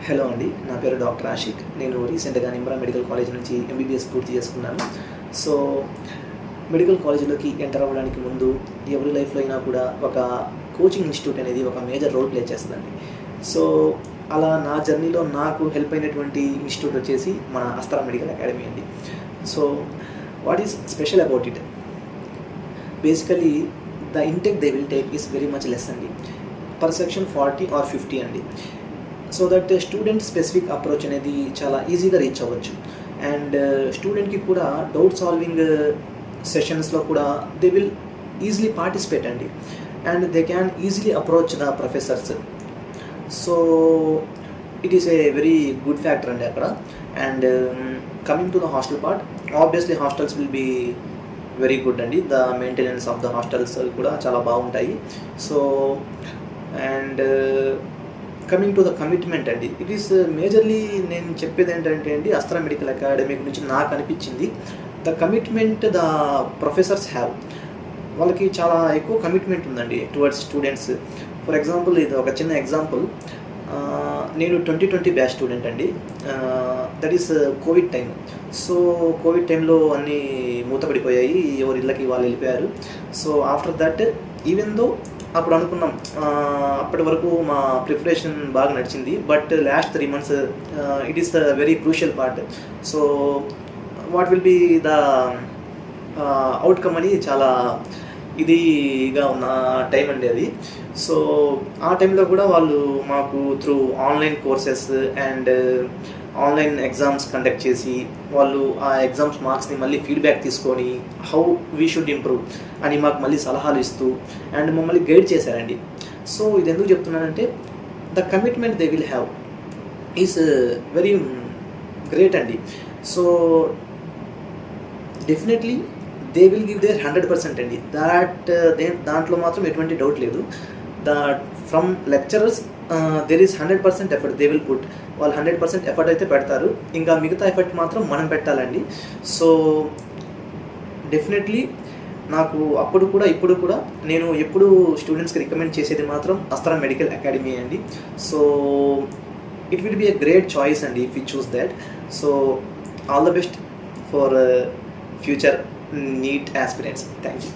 Hello అండి, నా పేరు డాక్టర్ ఆషిక్. నేను రీసెంట్గా నిమ్రా మెడికల్ కాలేజ్ నుంచి ఎంబీబీఎస్ పూర్తి చేసుకున్నాను. సో మెడికల్ కాలేజీలోకి ఎంటర్ అవ్వడానికి ముందు ఎవరి లైఫ్లో అయినా కూడా ఒక కోచింగ్ ఇన్స్టిట్యూట్ అనేది ఒక మేజర్ రోల్ ప్లే చేస్తుందండి. సో అలా నా జర్నీలో నాకు హెల్ప్ అయినటువంటి ఇన్స్టిట్యూట్ వచ్చేసి మన అస్త్రా మెడికల్ అకాడమీ అండి. So what is special about it? Basically the intake they will take is very much less అండి. పర్ సెక్షన్ 40 or 50 అండి. So that student specific approach అనేది చాలా ఈజీగా రీచ్ అవ్వచ్చు. అండ్ స్టూడెంట్కి కూడా డౌట్ సాల్వింగ్ సెషన్స్లో కూడా దే విల్ ఈజీలీ పార్టిసిపేట్ అండి. And they can easily approach the professors. So it is a very good factor అండి అక్కడ. And coming to the hostel part, obviously hostels will be very good అండి. The maintenance of the hostels కూడా చాలా బాగుంటాయి. So and coming to the commitment అండి, it is majorly నేను చెప్పేది ఏంటంటే అండి, అస్త్రా మెడికల్ అకాడమీ గురించి నాకు అనిపించింది the commitment the professors have. వాళ్ళకి చాలా ఎక్కువ కమిట్మెంట్ ఉందండి టువర్డ్స్ స్టూడెంట్స్. ఫర్ ఎగ్జాంపుల్, ఇది ఒక చిన్న ఎగ్జాంపుల్. నేను 2020 బ్యాచ్ స్టూడెంట్ అండి. That is Covid time. So Covid టైంలో అన్నీ మూతపడిపోయాయి, ఎవరి ఇళ్ళకి వాళ్ళు వెళ్ళిపోయారు. So after that, even though అప్పుడు అనుకున్నాం, అప్పటి వరకు మా ప్రిపరేషన్ బాగా నడిచింది. But last 3 months it is the very crucial part. So what will be the outcome అని చాలా ఇదిగా ఉన్న టైం అండి అది. సో ఆ టైంలో కూడా వాళ్ళు మాకు through online courses and online exams conduct చేసి, వాళ్ళు ఆ ఎగ్జామ్స్ మార్క్స్ని మళ్ళీ ఫీడ్బ్యాక్ తీసుకొని హౌ వీ షుడ్ ఇంప్రూవ్ అని మాకు మళ్ళీ సలహాలు ఇస్తూ అండ్ మమ్మల్ని గైడ్ చేశారండి. సో ఇది ఎందుకు చెప్తున్నానంటే, the commitment they will have is very great అండి. So definitely they will give their 100% అండి. దాంట్లో మాత్రం ఎటువంటి డౌట్ లేదు. From lecturers there is 100% effort they will put. వాళ్ళు 100% ఎఫర్ట్ అయితే పెడతారు. ఇంకా మిగతా ఎఫర్ట్ మాత్రం మనం పెట్టాలండి. సో డెఫినెట్లీ నాకు అప్పుడు కూడా ఇప్పుడు కూడా నేను ఎప్పుడు స్టూడెంట్స్కి రికమెండ్ చేసేది మాత్రం అస్త్రా మెడికల్ అకాడమీ అండి. So it will be a great choice అండి if you choose that. So all the best for future NEET aspirants. Thank you.